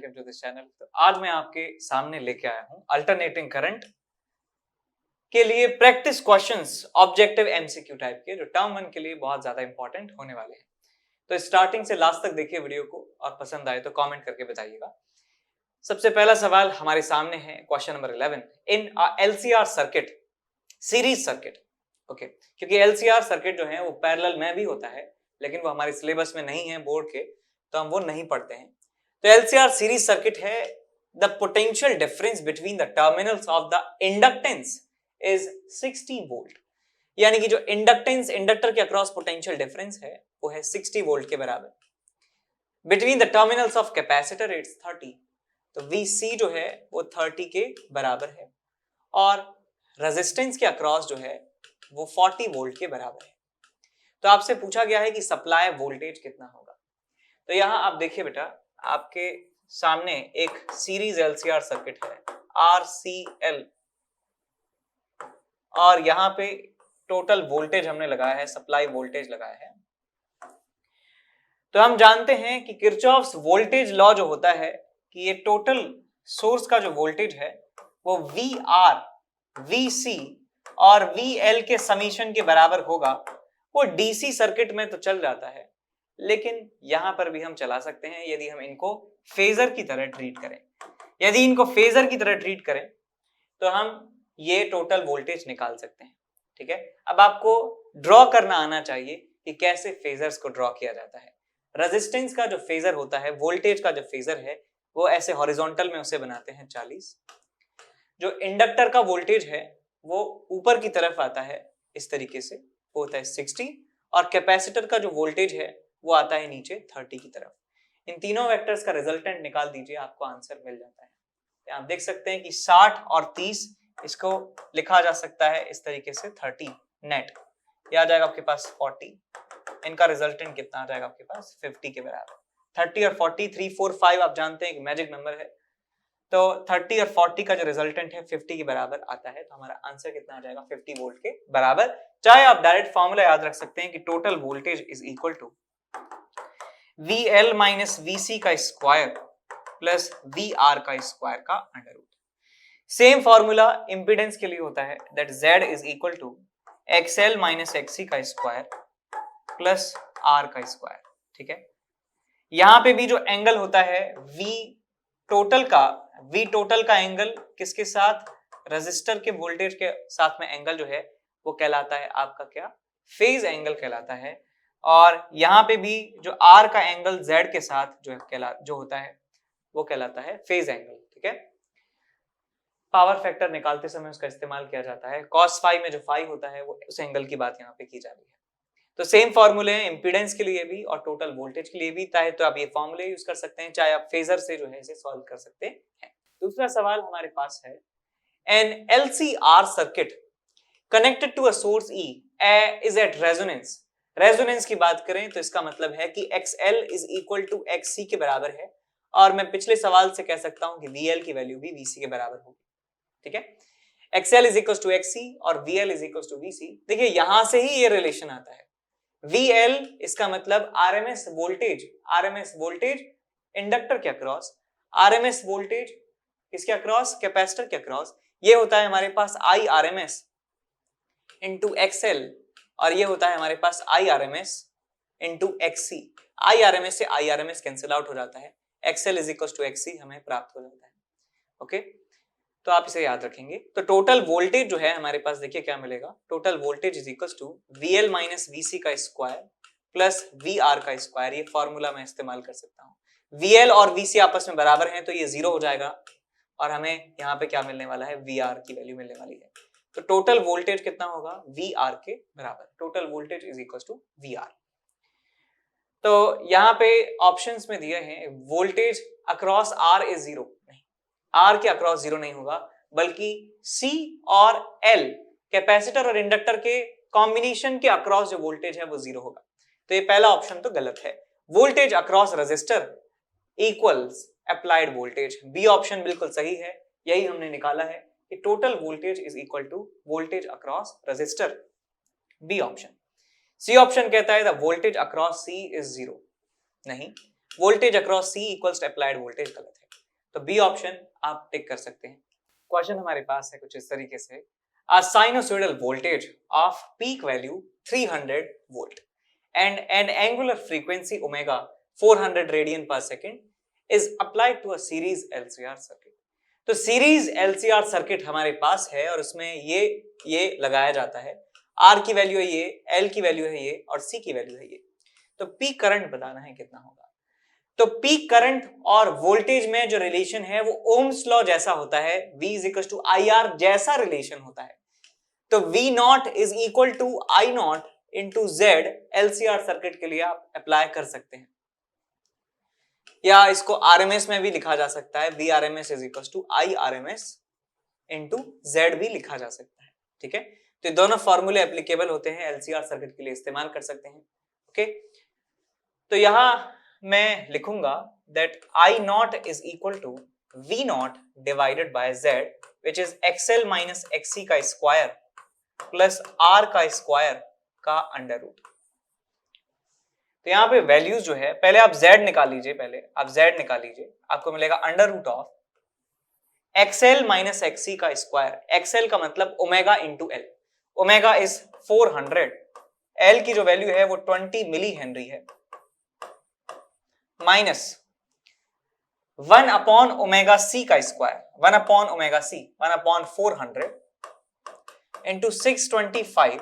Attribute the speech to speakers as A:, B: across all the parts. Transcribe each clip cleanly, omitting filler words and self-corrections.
A: Welcome to this channel. तो आज मैं आपके सामने लेके आया हूं अल्टरनेटिंग करंट के लिए practice questions, objective MCQ type के, जो टर्म 1 के लिए बहुत ज्यादा इंपॉर्टेंट होने वाले हैं। तो स्टार्टिंग से लास्ट तक देखिए वीडियो को, और पसंद आए तो कमेंट करके बताइएगा। सबसे पहला सवाल हमारे सामने है, question number 11। In LCR circuit, series circuit, okay, क्योंकि एलसीआर सर्किट जो है वो पैरेलल में भी होता है, लेकिन वो हमारे सिलेबस में नहीं है बोर्ड के, तो हम वो नहीं पढ़ते हैं। तो एलसीआर सीरीज सर्किट है, the potential difference between the terminals of the inductance is 60 volt. यानी कि जो इंडक्टेंस, इंडक्टर के अक्रॉस पोटेंशियल डिफरेंस है वो है 60 वोल्ट के बराबर। Between the terminals of capacitor it's 30, तो VC जो है वो 30 के बराबर है, और रेजिस्टेंस के अक्रॉस जो है वो 40 वोल्ट के बराबर है। तो आपसे पूछा गया है कि सप्लाई वोल्टेज कितना होगा। तो यहां आप देखिए बेटा, आपके सामने एक सीरीज एलसीआर सर्किट है RCL, और यहां पे टोटल वोल्टेज हमने लगाया है, सप्लाई वोल्टेज लगाया है। तो हम जानते हैं कि किरचॉफ्स वोल्टेज लॉ जो होता है कि ये टोटल सोर्स का जो वोल्टेज है वो VR, VC और VL के समीशन के बराबर होगा। वो डीसी सर्किट में तो चल जाता है, लेकिन यहां पर भी हम चला सकते हैं यदि हम इनको फेजर की तरह ट्रीट करें। यदि इनको फेजर की तरह ट्रीट करें तो हम ये टोटल वोल्टेज निकाल सकते हैं। ठीक है, अब आपको ड्रॉ करना आना चाहिए कि कैसे फेजर्स को ड्रॉ किया जाता है। रेजिस्टेंस का जो फेजर होता है, वोल्टेज का जो फेजर है, वो ऐसे हॉरिजॉन्टल में उसे बनाते हैं 40। जो इंडक्टर का वोल्टेज है वो ऊपर की तरफ आता है इस तरीके से, वो होता है 60, और कैपेसिटर का जो वोल्टेज है वो आता है नीचे 30 की तरफ। इन तीनों वेक्टर्स का रिजल्टेंट निकाल दीजिए, आपको आंसर मिल जाता है। आप देख सकते हैं कि 60 और 30, इसको लिखा जा सकता है इस तरीके से 30 नेट, ये आ जाएगा आपके पास 40। इनका रिजल्टेंट कितना आ जाएगा आपके पास 50 के बराबर। 30 और 40, 3, 4, 5 आप जानते हैं कि मैजिक नंबर है, तो 30 और 40 का जो रिजल्टेंट है 50 के बराबर आता है। तो हमारा आंसर कितना आ जाएगा 50 वोल्ट के बराबर। चाहे आप डायरेक्ट फॉर्मूला याद रख सकते हैं कि total voltage is equal to VL minus VC का स्क्वायर प्लस VR का स्क्वायर का under root. Same formula impedance के लिए होता है, that Z is equal to XL minus XC का स्क्वायर प्लस R का स्क्वायर। ठीक है, यहां पे भी जो एंगल होता है V टोटल का एंगल किसके साथ, रेजिस्टर के वोल्टेज के साथ में एंगल जो है वो कहलाता है आपका क्या, फेज एंगल कहलाता है। और यहां पे भी जो R का एंगल Z के साथ जो होता है वो कहलाता है फेज एंगल। ठीक है, पावर फैक्टर निकालते समय उसका इस्तेमाल किया जाता है। cos फाई में जो फाई होता है वो उस एंगल की बात यहाँ पे की जा रही है। तो सेम फॉर्मूले हैं इंपीडेंस के लिए भी और टोटल वोल्टेज के लिए भी, चाहे तो आप ये फॉर्मूले यूज कर सकते हैं, चाहे आप फेजर से जो है इसे सॉल्व कर सकते हैं। दूसरा सवाल हमारे पास है, an LCR circuit connected to a source E is at resonance. Resonance की बात करें तो इसका मतलब है कि XL is equal to XC के बराबर है, और मैं पिछले सवाल से कह सकता हूं कि VL की वैल्यू भी VC के बराबर होगी। ठीक है, XL is equal to XC और VL is equal to VC। देखिए यहां से ही ये रिलेशन आता है। VL इसका मतलब RMS वोल्टेज इंडक्टर के अक्रॉस, RMS वोल्टेज किसके अक्रॉस, कैपेसिटर के अक्रॉस। ये होता है हमारे पास IRMS इंटू XL, और ये होता है हमारे पास IRMS इंटू XC। IRMS से IRMS कैंसिल आउट हो जाता है, XL is equal to XC हमें प्राप्त हो जाता है। ओके, तो आप इसे याद रखेंगे। तो टोटल वोल्टेज जो है हमारे पास, देखिए क्या मिलेगा, total voltage is equal to VL minus VC का स्क्वायर प्लस VR का स्क्वायर। ये फॉर्मूला मैं इस्तेमाल कर सकता हूं। VL और VC आपस में बराबर हैं तो ये 0 हो जाएगा, और हमें यहाँ पे क्या मिलने वाला है, VR की वैल्यू मिलने वाली है। तो टोटल वोल्टेज कितना होगा, VR के बराबर। Total voltage is equal to VR। तो यहाँ पे ऑप्शंस में दिए हैं वोल्टेज अक्रॉस R इज 0, नहीं, R के अक्रॉस 0 नहीं होगा, बल्कि C और L कैपेसिटर और इंडक्टर के कॉम्बिनेशन के अक्रॉस जो वोल्टेज है वो 0 होगा। तो ये पहला ऑप्शन तो गलत है। Voltage across resistor equals applied voltage, B option बिल्कुल सही है। यही हमने निकाला है कि total voltage is equal to voltage across resistor, B option. C option कहता है the voltage across C is 0, नहीं, voltage across C equals applied voltage, गलत है। तो बी ऑप्शन आप टिक कर सकते हैं। क्वेश्चन हमारे पास है कुछ इस तरीके से, a sinusoidal voltage of peak value 300 volt and an angular frequency omega 400 radian per second is applied to a series LCR circuit। तो सीरीज LCR सर्किट हमारे पास है और उसमें ये लगाया जाता है, R की वैल्यू है ये, L की वैल्यू है ये और C की वैल्यू है ये। तो पीक करंट बताना है कितना होगा। तो पीक करंट और वोल्टेज में जो रिलेशन है वो ओम्स लॉ जैसा होता है, V is to I R जैसा रिलेशन होता है। तो V not is equal to I not into Z LCR circuit के लिए आप अप्लाई कर सकते हैं, या इसको RMS में भी लिखा जा सकता है, V RMS is equal to I RMS into Z भी लिखा जा सकता है। ठीक है, तो ये दोनों फॉर्मूले एप्लीकेबल होते हैं, LCR सर्किट के लिए इस्तेमाल कर सकते हैं। ओके, तो यहां मैं लिखूंगा that I not is equal to V not divided by Z which is XL minus XC का स्क्वायर प्लस R का स्क्वायर का अंडर रूट। तो यहाँ पे वैल्यूज जो है, पहले आप Z निकाल लीजिए, आपको मिलेगा under root of XL minus XC का स्क्वायर। XL का मतलब omega into L, omega is 400, L की जो वैल्यू है वो 20 मिली हेनरी है, माइनस 1 अपॉन ओमेगा C का square, 1 upon omega C, 1 upon 400 into 625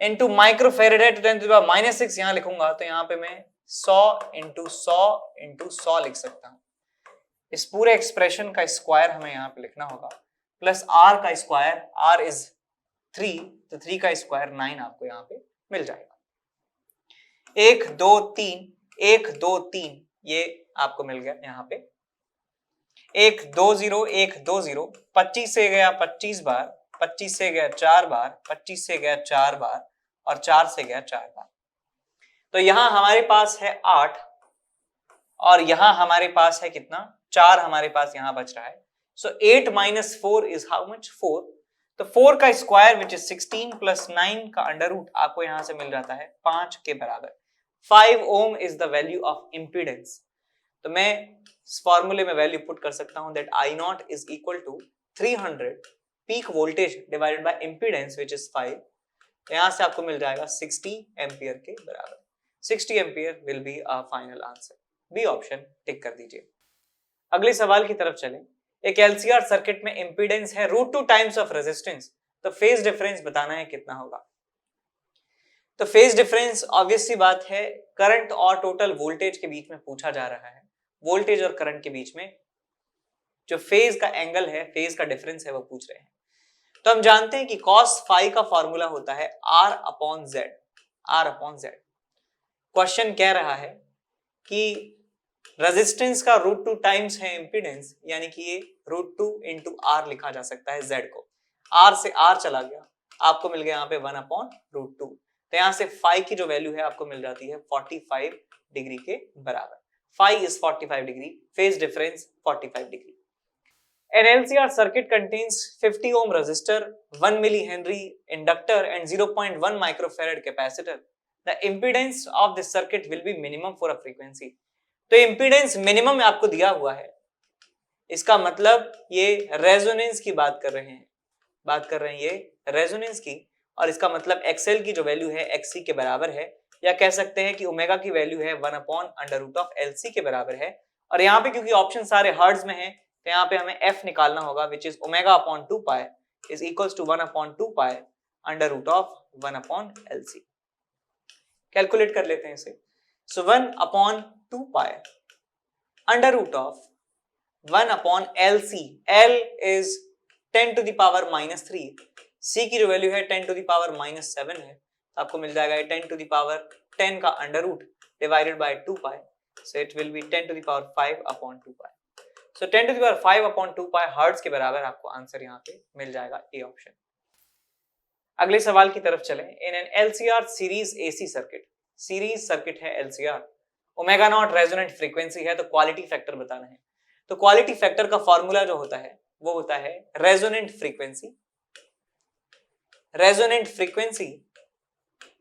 A: into microfarad to 10 minus 6 यहां लिखूंगा तो यहां पे मैं 100 इंटू 100 लिख सकता हूं। इस पूरे एक्सप्रेशन का स्क्वायर हमें यहां पे लिखना होगा, प्लस R का स्क्वायर, R इज 3, तो 3 का स्क्वायर 9 आपको यहां पे मिल जाएगा। 1 2 3 1 2 3 ये आपको मिल गया यहां पे। 1 2 0 1 2 0, 25 से गया 25 बार, 25 से गया 4 बार, 25 से गया 4 बार और 4 से गया 4 बार। तो यहां हमारे पास है 8 और यहां हमारे पास है कितना, 4 हमारे पास यहां बच रहा है। सो 8 माइनस 4 इज हाउ मच, 4। तो 4 का स्क्वायर विच इज 16 प्लस 9 का अंडर रूट आपको यहां से मिल जाता है 5 के बराबर। 5 ohm is the value of impedance. तो मैं इस फॉर्मूले में वैल्यू पुट कर सकता हूं that I not is equal to 300 peak voltage divided by impedance which is 5। तो यहां से आपको मिल जाएगा 60 एम्पियर के बराबर। 60 ampere will be a final answer. B option tick कर दीजिए। अगले सवाल की तरफ चलें। एक LCR सर्किट में इंपीडेंस है √2 टाइम्स ऑफ रेजिस्टेंस, तो फेज डिफरेंस बताना है कितना होगा। तो फेज डिफरेंस ऑब्वियस सी बात है, करंट और टोटल वोल्टेज के बीच में पूछा जा रहा है। वोल्टेज और करंट के बीच में जो फेज का एंगल है, फेज का डिफरेंस है, वो पूछ रहे हैं। तो हम जानते हैं कि cos फाई का फॉर्मूला होता है R upon Z, R upon Z। Question कह रहा है कि रेजिस्टेंस का √2 टाइम्स है इंपीडेंस, यानी कि ये √2 इंटू R लिखा जा सकता है Z को। R से R चला गया, आपको मिल गया यहाँ पे 1 अपॉन √2। तो यहाँ से फाई की जो वैल्यू है आपको मिल जाती है 45 डिग्री के बराबर। Phi is 45 degree, phase difference 45 degree. An LCR circuit contains 50 ohm resistor, 1 millihenry inductor and 0.1 microfarad capacitor. The impedance of this circuit will be minimum for a frequency. तो impedance minimum आपको दिया हुआ है, इसका मतलब ये रेजोनेंस की बात कर रहे हैं, ये रेजोनेंस की, और इसका मतलब XL की जो वैल्यू है XC के बराबर है, या कह सकते हैं कि ओमेगा की वैल्यू है 1 upon under root of LC के बराबर है। और यहाँ पे क्योंकि ऑप्शन सारे हर्ट्ज में है तो यहाँ पे हमें F निकालना होगा which is omega upon 2 pi is equals to 1 upon 2 pi under root of 1 upon LC। Calculate कर लेते हैं इसे। So 1 upon 2 pi under root of 1 upon LC, L is 10 to the power -3, C की जो value है 10 to the power -7 है, तो आपको मिल जाएगा 10 टू द पावर 10 का under root divided by 2 pi, so it will be 10 to the power 5 upon 2 pi. So 10 to the power 5 upon 2 pi hertz के बराबर आपको आंसर यहाँ पे मिल जाएगा, ए ऑप्शन। अगले सवाल की तरफ चलें। In an LCR series AC circuit, series circuit है LCR, omega naught resonant frequency है, तो क्वालिटी फैक्टर बताना है। तो क्वालिटी फैक्टर का फॉर्मूला जो होता है वो होता है resonant frequency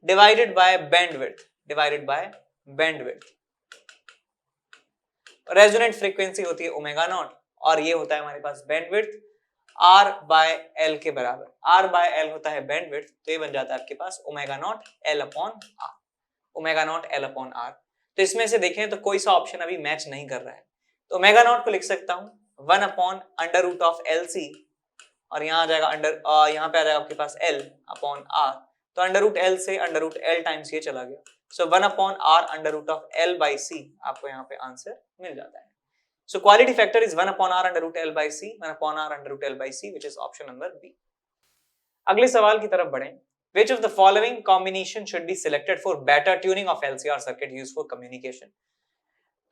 A: divided by bandwidth, resonant frequency होती है ओमेगा नॉट, और ये होता है हमारे पास बैंडविड्थ R बाय L के बराबर। R बाय L होता है बैंडविड्थ, तो ये बन जाता है आपके पास omega not L upon R, omega not L upon R। तो इसमें से देखें तो कोई सा ऑप्शन अभी मैच नहीं कर रहा है, तो ओमेगा नॉट को लिख सकता हूं 1 upon under root of LC, और यहाँ आ जाएगा यहाँ पे आ जाएगा आपके पास L अपॉन R, तो अंडर रूट L से अंडर रूट L टाइम्स ये चला गया, so 1 upon R under root of L by C, आपको यहाँ पे आंसर मिल जाता है। So quality factor is 1 upon R under root L by C, 1 upon R under root L by C, which is option number B. अगले सवाल की तरफ बढ़ें। Which of the following combination should be selected for better tuning of LCR circuit used for communication?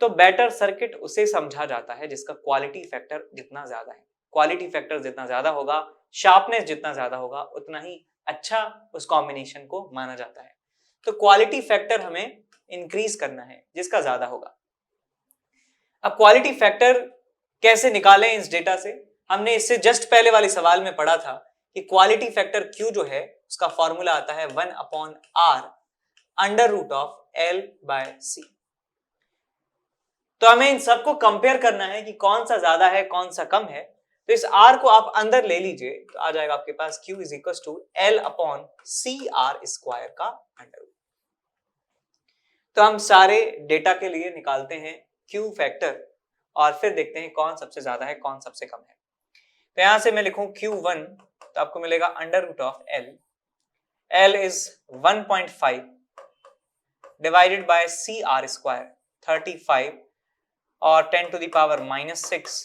A: तो better circuit उसे समझा जाता है जिसका quality factor जितना ज्यादा है। Quality factor जितना ज्यादा होगा, sharpness जितना ज्यादा होगा, उतना ही अच्छा उस combination को माना जाता है। तो quality factor हमें increase करना है जिसका ज्यादा होगा। अब क्वालिटी फैक्टर कैसे निकालें इस डेटा से? हमने इससे जस्ट पहले वाले सवाल में पढ़ा था कि क्वालिटी फैक्टर Q जो है उसका फॉर्मूला आता है 1 upon R under root of L by C। तो हमें इन सबको कंपेयर करना है कि कौन सा ज्यादा है कौन सा कम है। तो इस R को आप अंदर ले लीजिए, तो आ जाएगा आपके पास Q is equal to L upon CR square का अंडर रूट। तो हम सारे डेटा के लिए निकालते हैं Q फैक्टर और फिर देखते हैं कौन सबसे ज्यादा है कौन सबसे कम है। तो यहां से मैं लिखूं Q1, तो आपको मिलेगा under root of L, L is 1.5 divided by CR square 35 और 10 to the power -6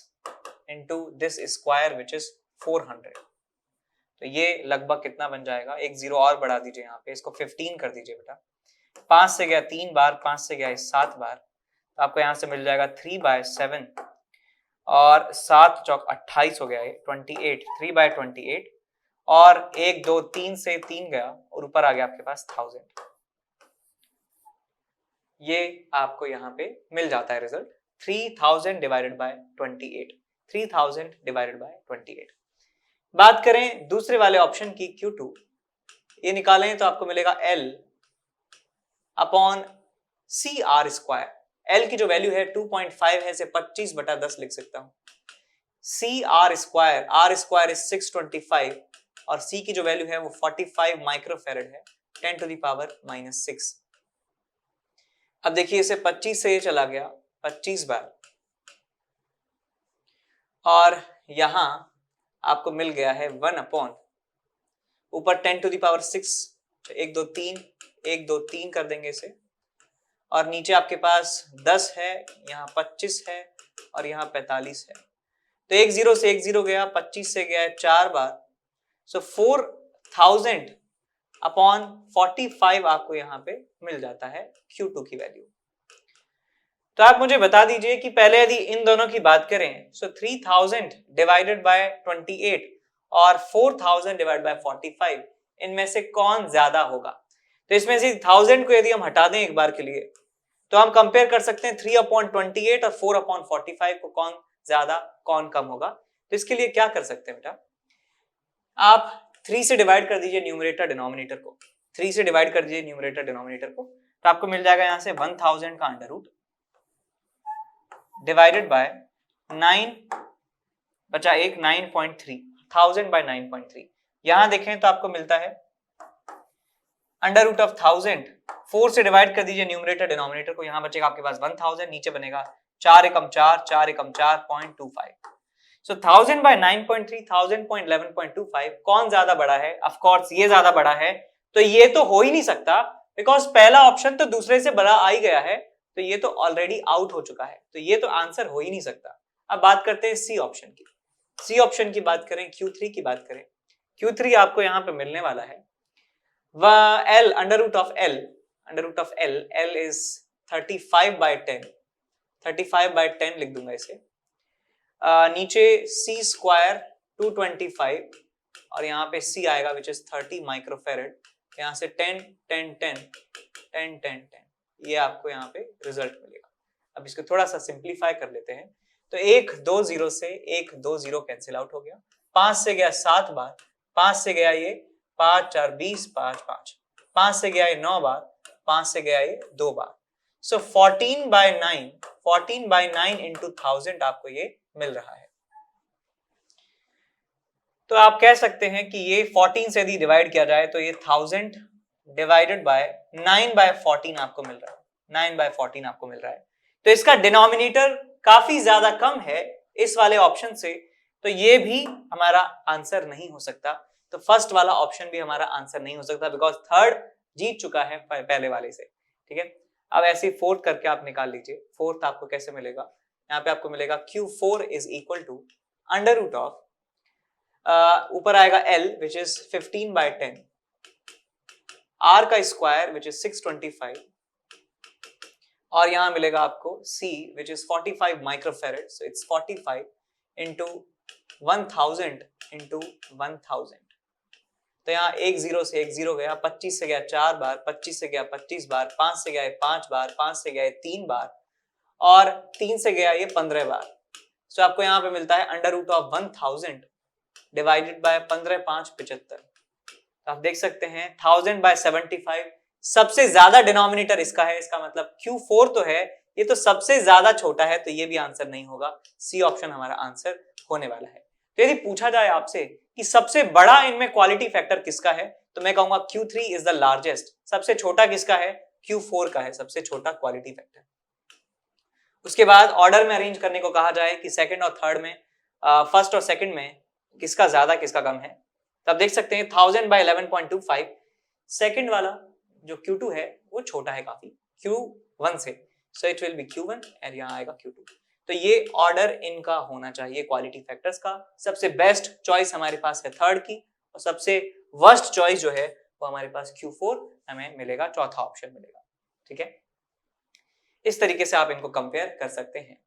A: into this square which is 400। तो ये लगभग कितना बन जाएगा, एक जीरो और बढ़ा दीजिए यहाँ पे, इसको 15 कर दीजिए बेटा। 5 से गया 3 बार, 5 से गया 7 बार, तो आपको यहाँ से मिल जाएगा 3/7 और 7 चौक 28 हो गया है 28, 3/28 और 1 2 3 से 3 गया और ऊपर आ गया आपके पास 1000। ये आपको यहाँ पे मिल जाता है result 3000 divided by 28, 3000 divided by 28। बात करें दूसरे वाले ऑप्शन की Q2, ये निकालें तो आपको मिलेगा L upon CR square. L की जो वैल्यू है 2.5 है, इसे 25/10 लिख सकता हूं। CR square, R square is 625 और C की जो वैल्यू है वो 45 माइक्रोफेरेड है, 10 टू द पावर -6। अब देखिए इसे 25 से ये चला गया 25 बार और यहां आपको मिल गया है 1 अपॉन ऊपर 10 टू द पावर 6, 1 2 3 1 2 3 कर देंगे इसे, और नीचे आपके पास 10 है, यहाँ 25 है और यहाँ 45 है। तो 1 0 से 1 0 गया, 25 से गया है 4 बार, सो 4000 अपॉन 45 आपको यहाँ पे मिल जाता है Q2 की वैल्यू। तो आप मुझे बता दीजिए कि पहले यदि इन दोनों की बात करें, सो 3000 डिवाइडेड बाय 28 और 4000 डिवाइडेड बाय 45, इनमें से कौन ज्यादा होगा? तो इसमें से 1000 को यदि हम हटा दें एक बार के लिए, तो हम कंपेयर कर सकते हैं 3/28 और 4/45 को, कौन ज्यादा कौन कम होगा। तो इसके लिए क्या कर सकते हैं बेटा, आप 3 से डिवाइड कर दीजिए न्यूमरेटर डिनोमिनेटर को, 3 से डिवाइड कर दीजिए न्यूमरेटर डिनोमिनेटर को, तो आपको मिल जाएगा यहां से 1000 का अंडर रूट डिवाइडेड बाय 9 बचा 1 9.3, 1000 बाय 9.3। यहां देखें तो आपको मिलता है अंडर रूट ऑफ 1000, 4 से डिवाइड कर दीजिए न्यूमरेटर डिनोमिनेटर को, यहां बचेगा आपके पास 1000, नीचे बनेगा 4 एकम 4, 4 एकम 4.25। सो 1000 बाय 9.3, 1000.11.25, कौन ज्यादा बड़ा है? ऑफ कोर्स ये ज्यादा बड़ा है, तो ये तो हो ही नहीं सकता बिकॉज पहला ऑप्शन तो दूसरे से बड़ा आ ही गया है, तो ये तो ऑलरेडी आउट हो चुका है, तो ये तो आंसर हो ही नहीं सकता। अब बात करते हैं सी ऑप्शन की। सी ऑप्शन की बात करें, Q3 की बात करें, Q3 आपको यहाँ पे मिलने वाला है L under root of L, under root of L, L is 35/10, 35/10 लिख दूंगा इसे, नीचे C स्क्वायर 225 और यहाँ पे C आएगा विच इज 30 माइक्रोफेरेड, यहाँ से 10 10 10 10 10 10, ये आपको यहाँ पे रिजल्ट मिलेगा। अब इसको थोड़ा सा सिंप्लीफाई कर लेते हैं, तो 1 2 0 से 1 2 0 कैंसिल आउट हो गया, 5 से गया 7 बार, 5 से गया ये 5 4 20 5 5, 5 से गया ये 9 बार, 5 से गया ये 2 बार, सो 14/9 इंटू 1000 आपको ये मिल रहा है। तो आप कह सकते हैं कि ये 14 से यदि डिवाइड किया जाए तो ये 1000 डिवाइडेड बाय 9/14 आपको मिल रहा है, 9/14 आपको मिल रहा है। तो इसका डिनोमिनेटर काफी ज्यादा कम है इस वाले ऑप्शन से, तो ये भी हमारा आंसर नहीं हो सकता। तो फर्स्ट वाला ऑप्शन भी हमारा आंसर नहीं हो सकता, बिकॉज थर्ड जीत चुका है पहले वाले से। ठीक है, अब ऐसे फोर्थ करके आप निकाल लीजिए। फोर्थ आपको कैसे मिलेगा, यहाँ पे आपको मिलेगा Q4 is equal to under root of, ऊपर आएगा L विच इज 15/10, R का स्क्वायर विच इज 625, और यहां मिलेगा आपको C which is 45 microfarad, so it's 45 into 1000 into 1000। तो यहाँ एक जीरो से एक जीरो गया, 25 से गया 4 बार, 25 से गया 25 बार, 5 से गया 5 बार, 5 से गया 3 बार, और 3 से गया ये 15 बार। सो आपको यहाँ पे मिलता है under root of 1000 divided by 15 5 75। तो आप देख सकते हैं 1000/75 सबसे ज्यादा डिनोमिनेटर इसका है, इसका मतलब Q4 तो है, ये तो सबसे ज्यादा छोटा है, तो ये भी आंसर नहीं होगा। सी ऑप्शन हमारा आंसर होने वाला है। तो यदि पूछा जाए आपसे कि सबसे बड़ा इनमें क्वालिटी फैक्टर किसका है, तो मैं कहूंगा Q3 इज द लार्जेस्ट। सबसे छोटा किसका है, Q4 का है सबसे छोटा क्वालिटी फैक्टर। उसके बाद ऑर्डर में अरेंज करने को कहा जाए कि सेकंड और थर्ड में, फर्स्ट और सेकंड में किसका ज्यादा किसका कम है, तो आप देख सकते हैं 1000/11.25, सेकंड वाला जो Q2 है वो छोटा है काफी Q1 से, सो इट विल बी Q1 और यहाँ आएगा Q2। तो ये ऑर्डर इनका होना चाहिए क्वालिटी फैक्टर्स का। सबसे बेस्ट चॉइस हमारे पास है थर्ड की, और सबसे वर्स्ट चॉइस जो है वो हमारे पास Q4 हमें मिलेगा, चौथा ऑप्शन मिलेगा। ठीक है, इस तरीके से आप इनको कंपेयर कर सकते हैं।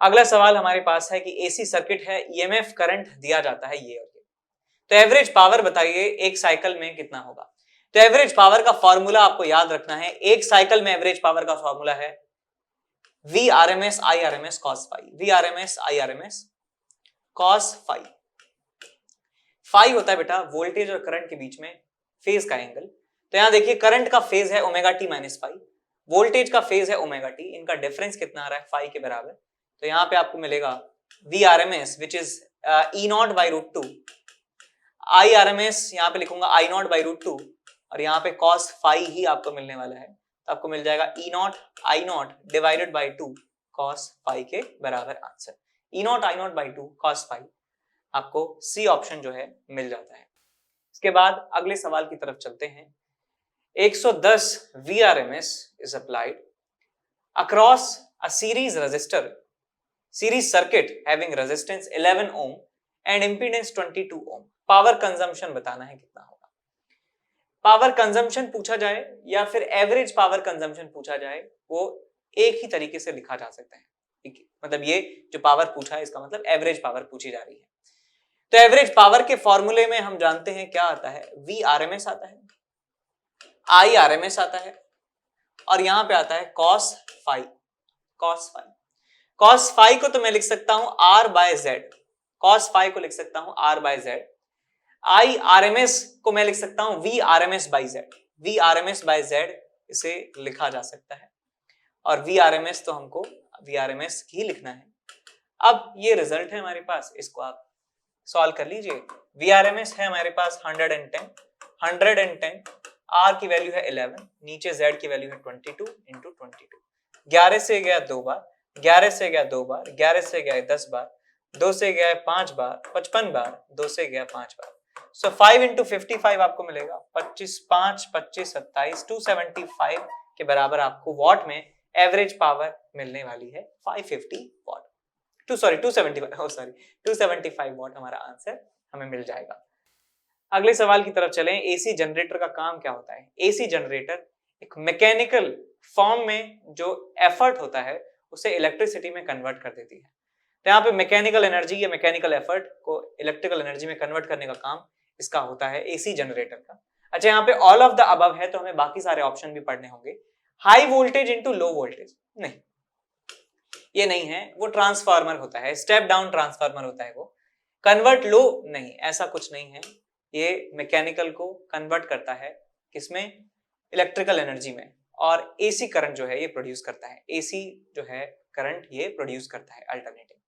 A: अगला सवाल हमारे पास है कि एसी सर्किट है, ईएमएफ करंट दिया जाता है ये और ये, तो एवरेज पावर बताइए एक साइकिल में कितना होगा। तो एवरेज पावर का फॉर्मूला आपको याद रखना है, एक साइकिल में एवरेज पावर का फॉर्मूला है Vrms Irms cos phi, Vrms Irms cos phi। Phi होता है बेटा वोल्टेज और करंट के बीच में फेज का एंगल। तो यहां देखिए करंट का फेज है omega t minus phi, voltage का फेज है ओमेगा टी, इनका डिफरेंस कितना आ रहा है फाई के बराबर। तो यहाँ पे आपको मिलेगा Vrms which is E0/√2, Irms यहाँ पे लिखूंगा I0/√2, और यहाँ पे cos फाई ही आपको मिलने वाला है। तो आपको मिल जाएगा E0 I0 divided by 2 cos phi के बराबर answer. E0 I0/2 cos phi आपको सी ऑप्शन जो है मिल जाता है। इसके बाद अगले सवाल की तरफ चलते हैं। 110 Vrms is applied across a series circuit having resistance 11 ohm and impedance 22 ohm। Power consumption बताना है कितना होगा। पावर कंजम्पशन पूछा जाए या फिर एवरेज पावर कंजम्पशन पूछा जाए, वो एक ही तरीके से लिखा जा सकता है। मतलब ये जो पावर पूछा है इसका मतलब एवरेज पावर पूछी जा रही है। तो एवरेज पावर के फॉर्मूले में हम जानते हैं क्या आता है, Vrms आता है, Irms आता है, और यहां पे आता है cos फाई। cos फाई को तो मैं लिख सकता हूं R/Z, cos फाई को लिख सकता हूं R/Z। Irms को मैं लिख सकता हूं Vrms/Z, Vrms/Z इसे लिखा जा सकता है, और Vrms तो हमको Vrms ही लिखना है। अब ये रिजल्ट है हमारे पास, इसको आप सॉल्व कर लीजिए। Vrms है हमारे पास 110, R की वैल्यू है 11, नीचे Z की वैल्यू है 22 इंटू 22। 11 से गया 2 बार, 11 से गया 2 बार, 11 से गया 10 बार, 2 से गया 5 बार, 55 बार, 2 से गया 5 बार। सो 5 इंटू 55 आपको मिलेगा 25, 5, 25, 27, 275 के बराबर आपको वॉट में एवरेज पावर मिलने वाली है 550 वॉट। 275 वॉट हमारा आंसर हमें मिल जाएगा। अगले सवाल की तरफ चलें। एसी जनरेटर का काम क्या होता है। एसी जनरेटर एक मैकेनिकल फॉर्म में जो एफर्ट होता है उसे इलेक्ट्रिसिटी में कन्वर्ट कर देती है। तो यहाँ पे मैकेनिकल एनर्जी या मैकेनिकल एफर्ट को इलेक्ट्रिकल एनर्जी में कन्वर्ट करने का काम इसका होता है एसी जनरेटर का। अच्छा, यहाँ पे ऑल ऑफ द अबव है तो हमें बाकी सारे ऑप्शन भी पढ़ने होंगे। High voltage into low voltage नहीं, ये नहीं है, वो ट्रांसफार्मर होता है, स्टेप डाउन ट्रांसफार्मर होता है वो। कन्वर्ट लो नहीं, ऐसा कुछ नहीं है। ये मैकेनिकल को कन्वर्ट करता है किसमें, इलेक्ट्रिकल एनर्जी में। और AC करंट जो है ये प्रोड्यूस करता है। AC जो है करंट ये प्रोड्यूस करता है अल्टरनेटिंग।